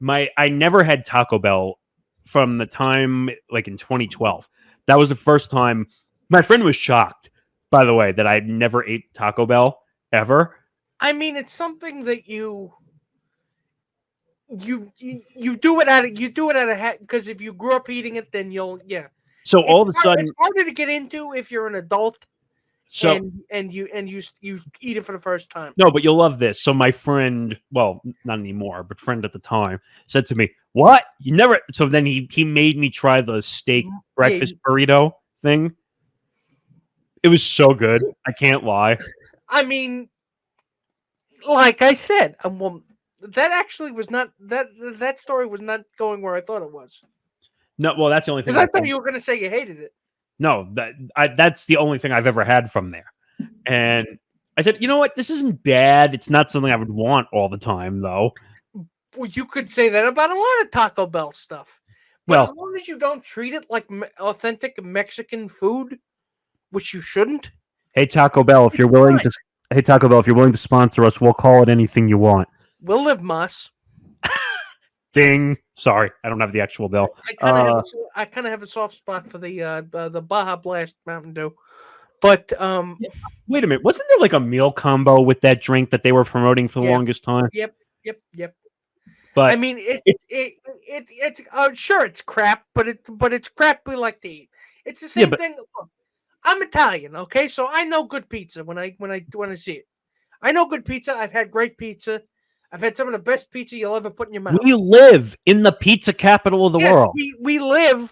I never had Taco Bell from the time like in 2012. That was the first time. My friend was shocked, by the way, that I never ate Taco Bell ever. I mean, it's something that you do it out of hat, because if you grew up eating it, then you'll So all of a sudden, it's harder to get into if you're an adult. so and you eat it for the first time. no, but you'll love this. So my friend, well, not anymore, but friend at the time, said to me, "What? You never?" So then he made me try the steak breakfast burrito thing. It was so good. I can't lie. I mean, like I said, well, that actually was not that story was not going where I thought it was. No, well, that's the only thing. Because I thought you were going to say you hated it. No, that's the only thing I've ever had from there. And I said, you know what? This isn't bad. It's not something I would want all the time, though. Well, you could say that about a lot of Taco Bell stuff. But as long as you don't treat it like authentic Mexican food, which you shouldn't. Hey, Taco Bell, if you're willing to sponsor us, we'll call it anything you want. We'll live Moss. Ding. Sorry, I don't have the actual bell. I kind of have a soft spot for the Baja Blast Mountain Dew. But wait a minute, wasn't there like a meal combo with that drink that they were promoting for the longest time? Yep. But I mean, it's sure it's crap, but it's crap we like to eat. It's the same thing. Look, I'm Italian, okay, so I know good pizza when I see it. I know good pizza. I've had great pizza. I've had some of the best pizza you'll ever put in your mouth. We live in the pizza capital of the world.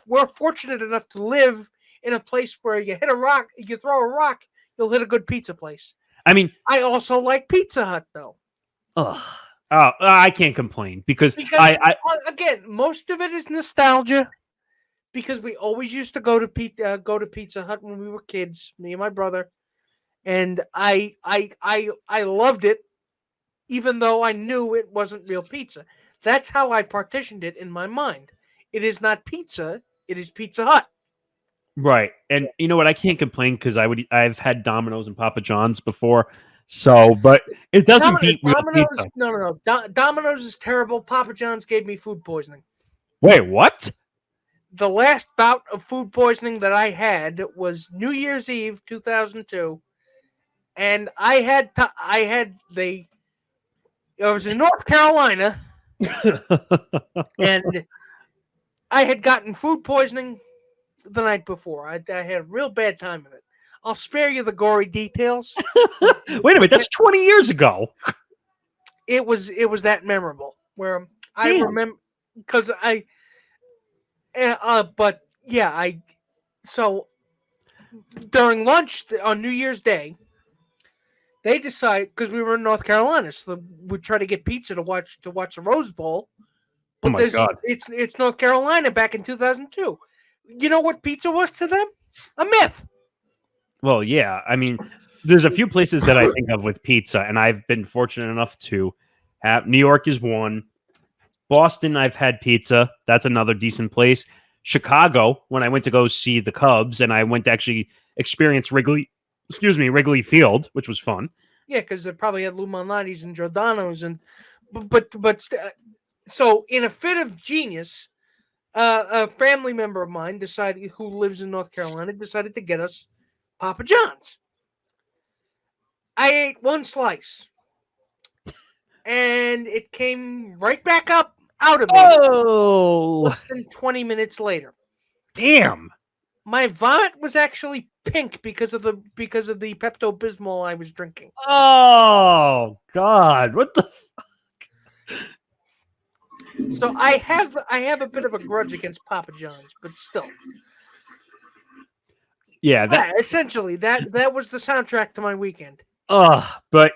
We're fortunate enough to live in a place where you hit a rock, you throw a rock, you'll hit a good pizza place. I mean, I also like Pizza Hut, though. I can't complain because again, most of it is nostalgia, because we always used to go to Pizza Hut when we were kids, me and my brother, and I loved it, even though I knew it wasn't real pizza. That's how I partitioned it in my mind. It is not pizza; it is Pizza Hut. Right, and you know what? I can't complain because I've had Domino's and Papa John's before. So, but it doesn't beat real pizza. No. Domino's is terrible. Papa John's gave me food poisoning. Wait, what? The last bout of food poisoning that I had was New Year's Eve, 2002, and I was in North Carolina, and I had gotten food poisoning the night before. I had a real bad time of it. I'll spare you the gory details. Wait a minute, that's 20 years ago. It was that memorable. Where I remember, because so during lunch on New Year's Day, they decided, because we were in North Carolina, so we try to get pizza to watch the Rose Bowl. But oh my God, it's North Carolina back in 2002. You know what pizza was to them? A myth. Well, yeah. I mean, there's a few places that I think of with pizza, and I've been fortunate enough to have. New York is one. Boston, I've had pizza. That's another decent place. Chicago, when I went to go see the Cubs, and I went to actually experience Wrigley Field, which was fun. Yeah, because they probably had Lou Malnati's and Giordano's, but so in a fit of genius, a family member of mine who lives in North Carolina decided to get us Papa John's. I ate one slice, and it came right back out of me. Oh, less than 20 minutes later. Damn. My vomit was actually pink because of the Pepto-Bismol I was drinking. Oh God, what the fuck? So I have a bit of a grudge against Papa John's, but still. Yeah, essentially that was the soundtrack to my weekend. But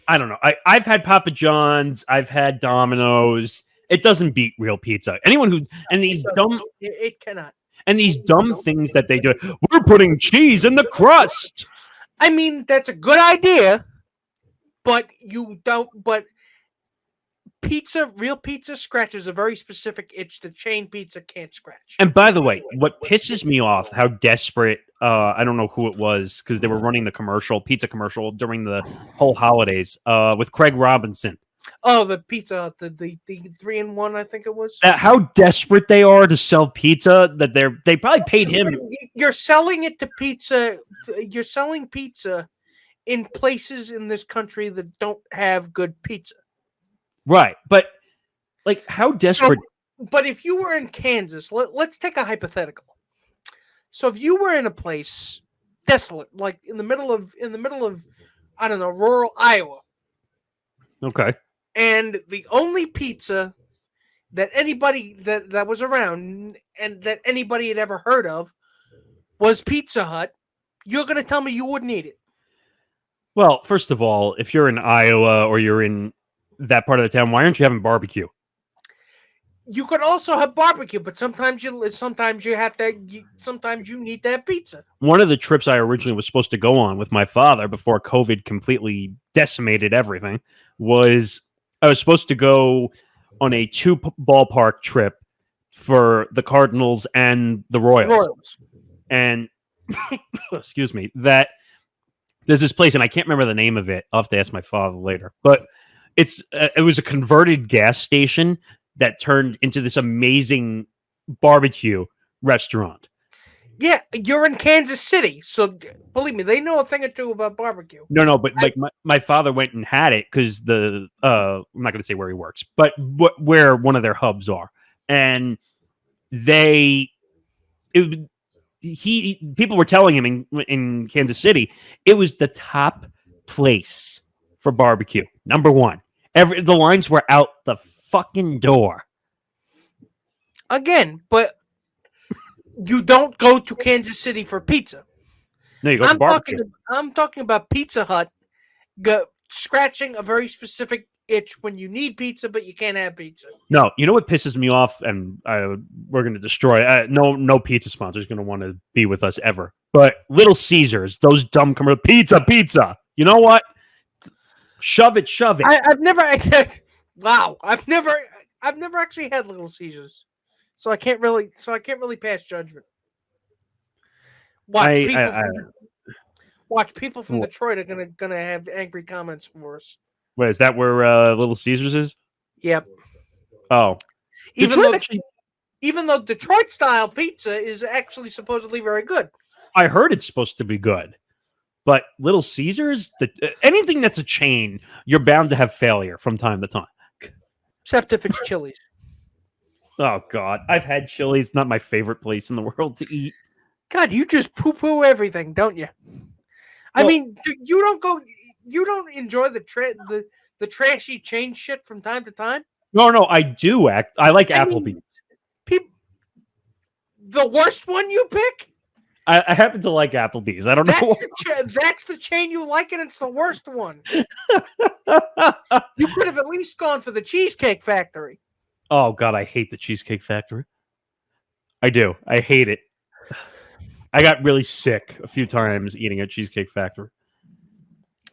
I don't know. I've had Papa John's, I've had Domino's. It doesn't beat real pizza. It cannot. And these dumb things that they do. We're putting cheese in the crust. I mean, that's a good idea, but you don't. But real pizza scratches a very specific itch that chain pizza can't scratch. And by the way, what pisses me off, how desperate, I don't know who it was, because they were running the pizza commercial during the whole holidays with Craig Robinson. Oh, the Pizza, the 3-in-1, I think it was. How desperate they are to sell pizza that they probably paid him. You're selling it to pizza. You're selling pizza in places in this country that don't have good pizza. Right, but like how desperate. But if you were in Kansas, let's take a hypothetical. So if you were in a place desolate, like in the middle of I don't know, rural Iowa. Okay. And the only pizza that anybody that was around and that anybody had ever heard of was Pizza Hut, you're going to tell me you wouldn't eat it. Well, first of all, if you're in Iowa or you're in that part of the town, why aren't you having barbecue? You could also have barbecue, but sometimes you need to have pizza. One of the trips I originally was supposed to go on with my father before COVID completely decimated everything was I was supposed to go on a 2 ballpark trip for the Cardinals and the Royals. And excuse me, that there's this place, and I can't remember the name of it. I'll have to ask my father later. But it was a converted gas station that turned into this amazing barbecue restaurant. Yeah, you're in Kansas City, so believe me, they know a thing or two about barbecue. No, but like my father went and had it because I'm not going to say where he works, but where one of their hubs are, and people were telling him in Kansas City it was the top place for barbecue, number one. The lines were out the fucking door. Again, but you don't go to Kansas City for pizza. No, you go to barbecue. I'm talking about Pizza Hut scratching a very specific itch when you need pizza, but you can't have pizza. No, you know what pisses me off, and we're going to destroy. No pizza sponsor is going to want to be with us ever. But Little Caesars, those dumb commercials, pizza. You know what? Shove it. I've never. Wow, I've never actually had Little Caesars, so I can't really pass judgment. Watch people from Detroit are gonna have angry comments for us. Wait, is that where Little Caesars is? Yep. Oh, even though Detroit style pizza is actually supposedly very good. I heard it's supposed to be good. But Little Caesars, anything that's a chain, you're bound to have failure from time to time. Except if it's Chili's. Oh, God. I've had Chili's. Not my favorite place in the world to eat. God, you just poo-poo everything, don't you? I mean, you don't enjoy the trashy chain shit from time to time? No, I do. I like Applebee's. The worst one you pick? I happen to like Applebee's. I don't know. That's the chain you like, and it's the worst one. You could have at least gone for the Cheesecake Factory. Oh, God, I hate the Cheesecake Factory. I do. I hate it. I got really sick a few times eating at Cheesecake Factory.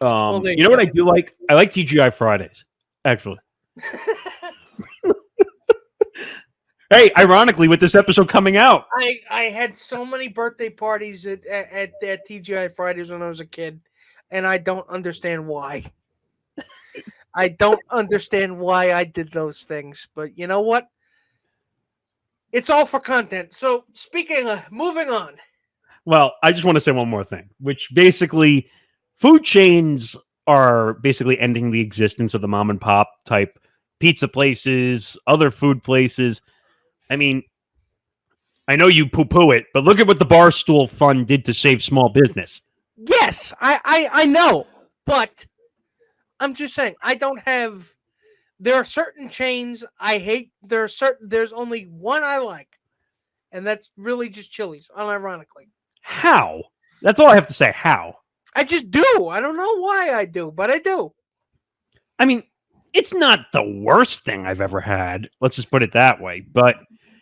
You know what I do like? I like TGI Fridays, actually. Hey, ironically, with this episode coming out, I had so many birthday parties at TGI Fridays when I was a kid, and I don't understand why. I don't understand why I did those things, but you know what? It's all for content. So, moving on. Well, I just want to say one more thing, which basically, food chains are basically ending the existence of the mom and pop type pizza places, other food places. I mean, I know you poo-poo it, but look at what the Barstool Fund did to save small business. Yes, I know, but I'm just saying there are certain chains I hate. There's only one I like, and that's really just Chili's, unironically. How? That's all I have to say. How? I just do. I don't know why I do, but I do. I mean, it's not the worst thing I've ever had. Let's just put it that way. But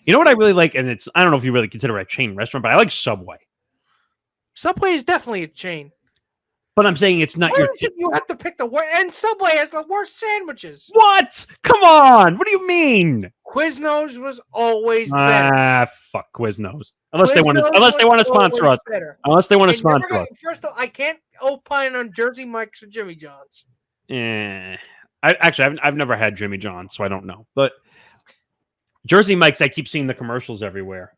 you know what I really like? And I don't know if you really consider it a chain restaurant, but I like Subway. Subway is definitely a chain. But I'm saying it's not Why your. is it you have to pick the worst? And Subway has the worst sandwiches. What? Come on! What do you mean? Quiznos was always better. Fuck Quiznos. Unless they want to Quiznos sponsor was us. better. Unless they want to And never sponsor us. First of all, I can't opine on Jersey Mike's or Jimmy John's. I've never had Jimmy John's, so I don't know. But Jersey Mike's, I keep seeing the commercials everywhere.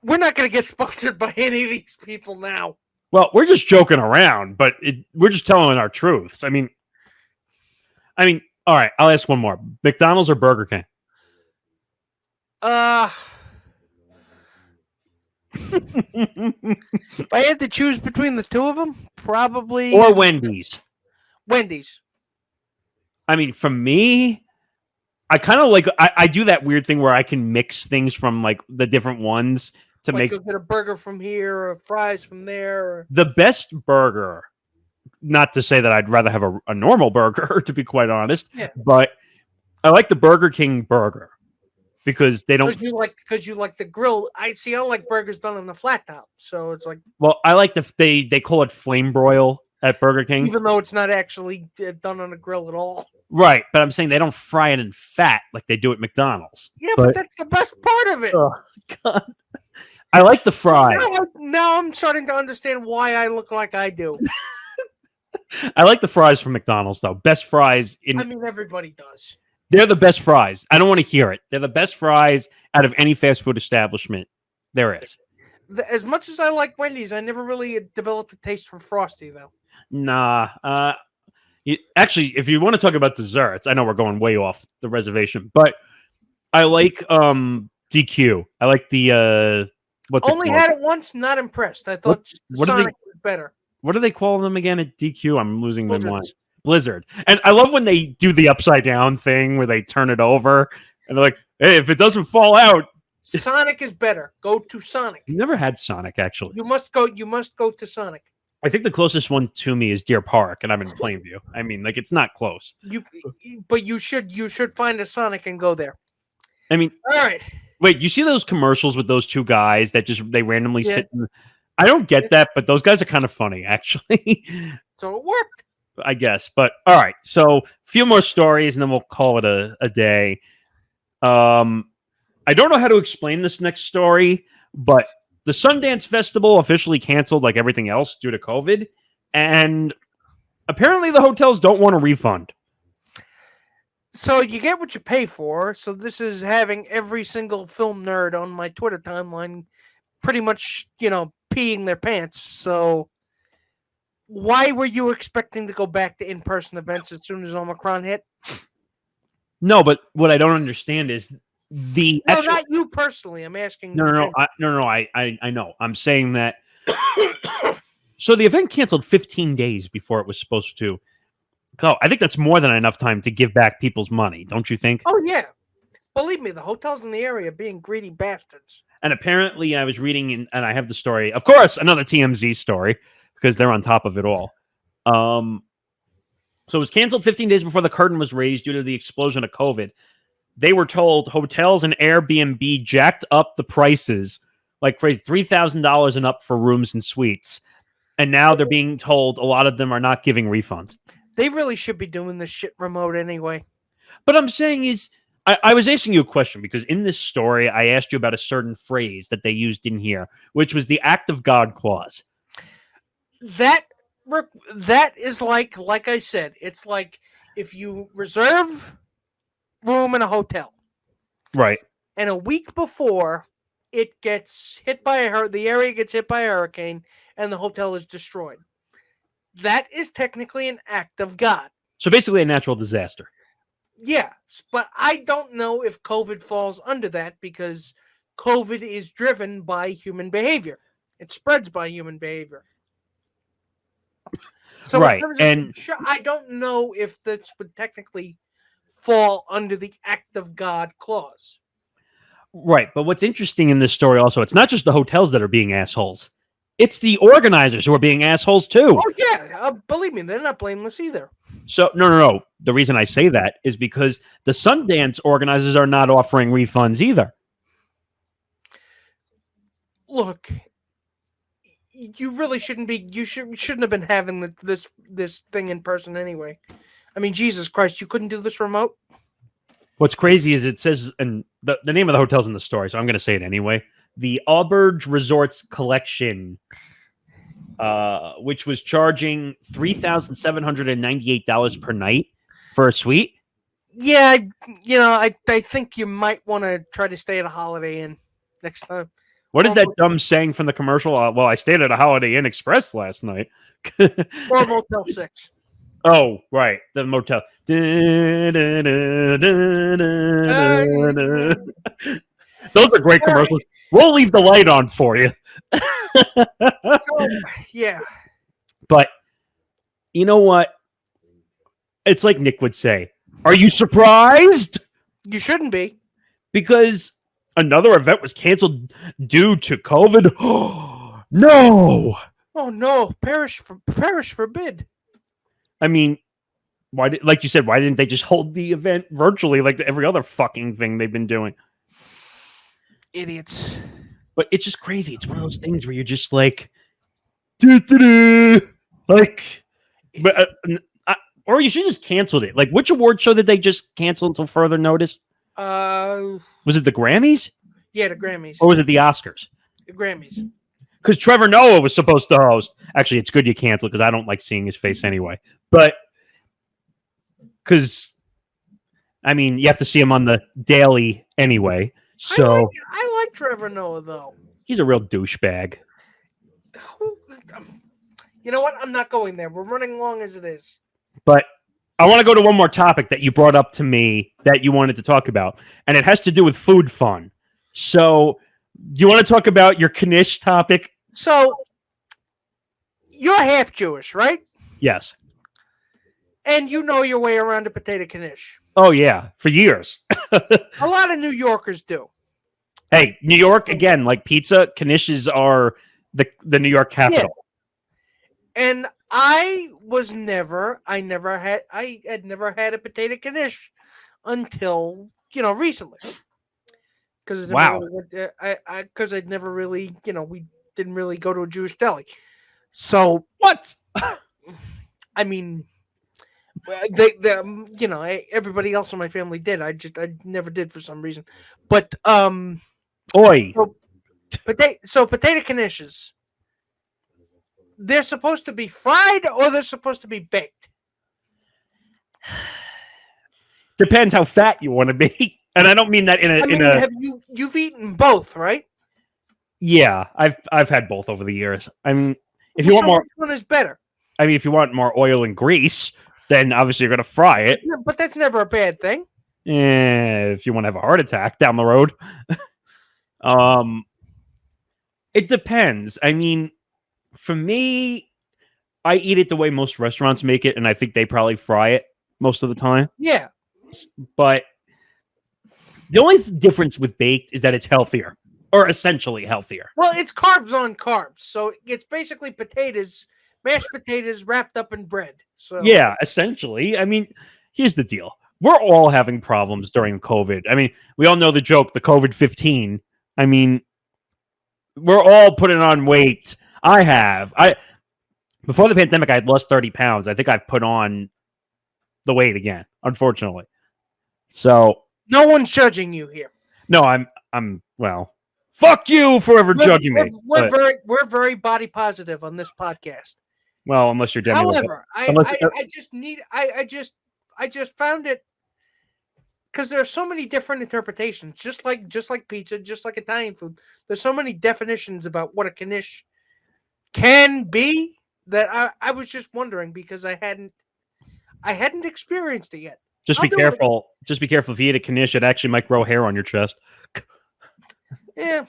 We're not going to get sponsored by any of these people now. Well, we're just joking around, but we're just telling our truths. I mean, all right. I'll ask one more: McDonald's or Burger King? If I had to choose between the two of them, probably or Wendy's. Wendy's. I mean, for me, I kind of like I do that weird thing where I can mix things from like the different ones to like make go get a burger from here or fries from there. Or... The best burger. Not to say that I'd rather have a normal burger, to be quite honest, but I like the Burger King burger because they don't. Because you like the grill. I don't like burgers done on the flat top, so it's like. Well, I like they call it flame broil at Burger King, even though it's not actually done on a grill at all. Right, but I'm saying they don't fry it in fat like they do at McDonald's. Yeah, but that's the best part of it. Oh God. I like the fries. Now I'm starting to understand why I look like I do. I like the fries from McDonald's, though. Best fries. Everybody does. They're the best fries. I don't want to hear it. They're the best fries out of any fast food establishment there is. As much as I like Wendy's, I never really developed a taste for Frosty, though. Nah. Actually, if you want to talk about desserts, I know we're going way off the reservation, but I like DQ. I like the what's Only had it once, not impressed. I thought Sonic was better. What do they call them again at DQ? I'm losing my mind. Blizzard. And I love when they do the upside down thing where they turn it over and they're like, hey, if it doesn't fall out. Sonic is better. Go to Sonic. I've never had Sonic, actually. You must go to Sonic. I think the closest one to me is Deer Park, and I'm in Plainview. I mean, like, it's not close. But you should find a Sonic and go there. I mean, all right. Wait, you see those commercials with those two guys that they randomly sit in? I don't get that, but those guys are kind of funny, actually. So it worked. I guess. But all right. So a few more stories and then we'll call it a day. I don't know how to explain this next story, but the Sundance Festival officially canceled like everything else due to COVID. And apparently the hotels don't want a refund. So you get what you pay for. So this is having every single film nerd on my Twitter timeline pretty much, peeing their pants. So why were you expecting to go back to in-person events as soon as Omicron hit? No, but what I don't understand is not you personally. I'm asking. No. I know. I'm saying that. So the event canceled 15 days before it was supposed to go. I think that's more than enough time to give back people's money. Don't you think? Oh yeah. Believe me, the hotels in the area are being greedy bastards. And apparently I was reading, and I have the story, of course, another TMZ story, because they're on top of it all. So it was canceled 15 days before the curtain was raised due to the explosion of COVID. They were told hotels and Airbnb jacked up the prices like crazy, $3,000 and up for rooms and suites. And now they're being told a lot of them are not giving refunds. They really should be doing this shit remote anyway. But I'm saying is, I was asking you a question because in this story, I asked you about a certain phrase that they used in here, which was the act of God clause. That is like I said, it's like if you reserve room in a hotel, right? And a week before it gets hit by the area gets hit by a hurricane, and the hotel is destroyed. That is technically an act of God. So basically, a natural disaster. Yeah, but I don't know if COVID falls under that because COVID is driven by human behavior. It spreads by human behavior. So right, and I don't know if this would technically fall under the act of God clause. Right, but what's interesting in this story also, it's not just the hotels that are being assholes. It's the organizers who are being assholes too. Oh yeah, believe me, they're not blameless either. So no. The reason I say that is because the Sundance organizers are not offering refunds either. Look, you really shouldn't be. You shouldn't have been having this thing in person anyway. I mean, Jesus Christ, you couldn't do this remote. What's crazy is it says, and the name of the hotel's in the story, so I'm going to say it anyway. The Auberge Resorts Collection, which was charging $3,798 per night for a suite. Yeah, I think you might want to try to stay at a Holiday Inn next time. What is that dumb saying from the commercial? Well, I stayed at a Holiday Inn Express last night. Or Motel 6. Oh, right. The motel. Those are great commercials. We'll leave the light on for you. Yeah. But you know what? It's like Nick would say, are you surprised? You shouldn't be. Because another event was canceled due to COVID. No. Oh no! Perish forbid. I mean, like you said, why didn't they just hold the event virtually like every other fucking thing they've been doing? Idiots. But it's just crazy. It's one of those things where you're just like, like, but, or you should just canceled it. Like, which award show did they just cancel until further notice? Was it the Grammys? Yeah, the Grammys. Or was it the Oscars? The Grammys. Because Trevor Noah was supposed to host. Actually, it's good you canceled because I don't like seeing his face anyway. But because, I mean, you have to see him on the daily anyway. So I like Trevor Noah though. He's a real douchebag. You know what? I'm not going there. We're running long as it is. But I want to go to one more topic that you brought up to me that you wanted to talk about, and it has to do with food fun. So, do you want to talk about your knish topic? So, you're half Jewish, right? Yes. And you know your way around a potato knish. Oh, yeah. For years. A lot of New Yorkers do. Hey, New York, again, like pizza, knishes are the New York capital. Yeah. And I had never had a potato knish until, recently. Because I'd never really, we didn't really go to a Jewish deli. So what? I mean, everybody else in my family did. I never did for some reason. But Oi. So potato knishes, they're supposed to be fried or they're supposed to be baked. Depends how fat you want to be. And I don't mean that you've eaten both, right? Yeah, I've had both over the years. I mean, if you want more, which one is better? I mean, if you want more oil and grease, then obviously you're going to fry it. Yeah, but that's never a bad thing. If you want to have a heart attack down the road. It depends. I mean, for me, I eat it the way most restaurants make it, and I think they probably fry it most of the time. Yeah. But the only difference with baked is that it's healthier, or essentially healthier. Well, it's carbs on carbs, so it's basically mashed potatoes wrapped up in bread. So yeah, essentially. I mean, here's the deal. We're all having problems during COVID. I mean, we all know the joke, the COVID-15. I mean, we're all putting on weight. Before the pandemic, I had lost 30 pounds. I think I've put on the weight again, unfortunately. So no one's judging you here. No, I'm well, fuck you for ever judging me. We're very body positive on this podcast. Well, unless you're Demi. However, I just found it because there are so many different interpretations, just like pizza, just like Italian food. There's so many definitions about what a knish can be that I was just wondering because I hadn't experienced it yet. Just be careful. Just be careful if you eat a knish, it actually might grow hair on your chest. Yeah.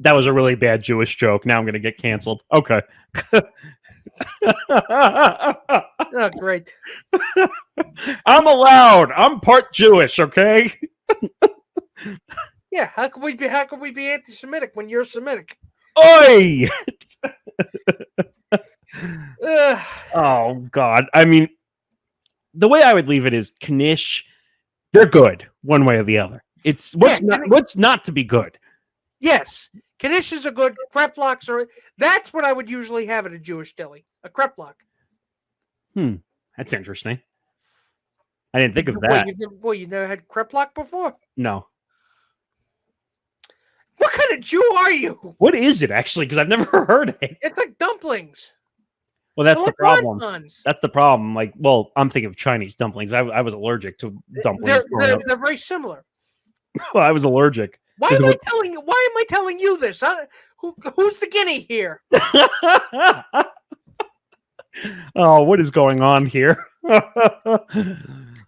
That was a really bad Jewish joke. Now I'm going to get canceled. Okay. Oh, great. I'm allowed. I'm part Jewish, okay? Yeah, how can we be anti-Semitic when you're Semitic? Oi! Oh God. I mean, the way I would leave it is knish, they're good one way or the other. It's what's not to be good. Yes. Knishes are good. Kreplachs are. That's what I would usually have at a Jewish deli. A kreplach. That's interesting. I didn't think of that. You never had kreplach before? No. What kind of Jew are you? What is it actually? Because I've never heard it. It's like dumplings. Well, that's the problem. Wontons. That's the problem. Like, well, I'm thinking of Chinese dumplings. I was allergic to dumplings. They're very similar. Well, I was allergic. Why am I telling you this? Huh? Who's the guinea here? Oh, what is going on here?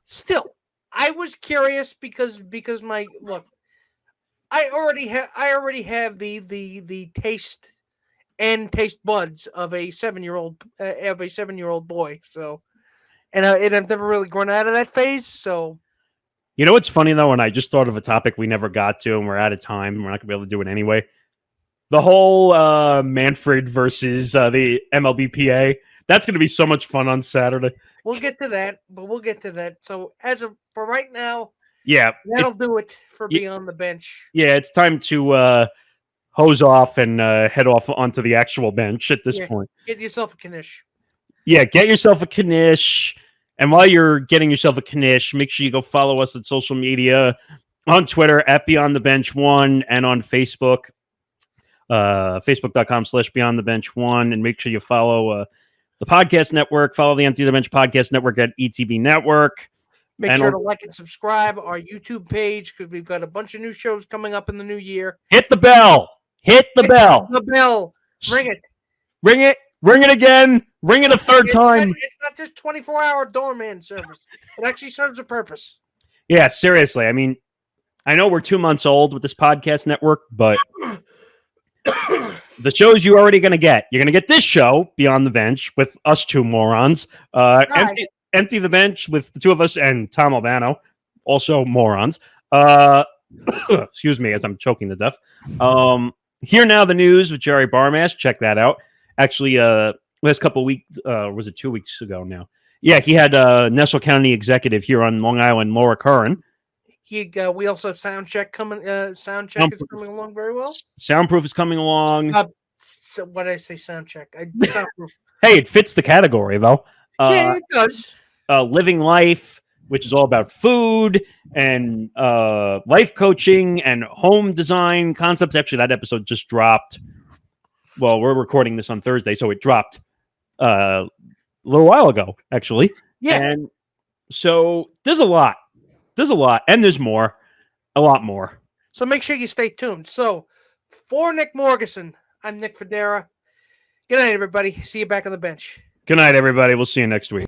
Still, I was curious because my look. I already have the taste and taste buds of a 7-year-old boy. So, and I've never really grown out of that phase. So, you know what's funny though? And I just thought of a topic we never got to, and we're out of time. We're not gonna be able to do it anyway. The whole Manfred versus the MLBPA. That's gonna be so much fun on Saturday. We'll get to that, but we'll get to that. So, for right now, yeah, that'll do it for Beyond the Bench. Yeah, it's time to hose off and head off onto the actual bench at this point. Get yourself a knish. Yeah, get yourself a knish. And while you're getting yourself a knish, make sure you go follow us on social media, on Twitter at Beyond the Bench 1, and on Facebook, facebook.com/BeyondTheBench1. And make sure you follow the podcast network. Follow the Empty the Bench podcast network at ETB Network. Make sure to like and subscribe our YouTube page because we've got a bunch of new shows coming up in the new year. Hit the bell. Hit the bell. The bell. Ring it. Ring it. Ring it again. Ring it a third time. It's not just 24-hour doorman service. It actually serves a purpose. Yeah, seriously. I mean, I know we're 2 months old with this podcast network, but the shows you're already going to get. You're going to get this show, Beyond the Bench, with us two morons. Empty the Bench with the two of us and Tom Albano, also morons. Excuse me as I'm choking to death. Here Now the News with Jerry Barmash. Check that out. Actually, last couple of weeks, was it 2 weeks ago now? Yeah, he had Nassau County Executive here on Long Island, Laura Curran. We also have Soundcheck coming. Soundcheck is coming along very well. Soundproof is coming along. So what did I say? Soundcheck. Soundproof. Hey, it fits the category though. Yeah, it does. Living Life, which is all about food and life coaching and home design concepts. Actually, that episode just dropped. Well, we're recording this on Thursday, so it dropped a little while ago, actually. Yeah. And so there's a lot. And there's more. A lot more. So make sure you stay tuned. So for Nick Morgasen, I'm Nick Fodera. Good night, everybody. See you back on the bench. Good night, everybody. We'll see you next week.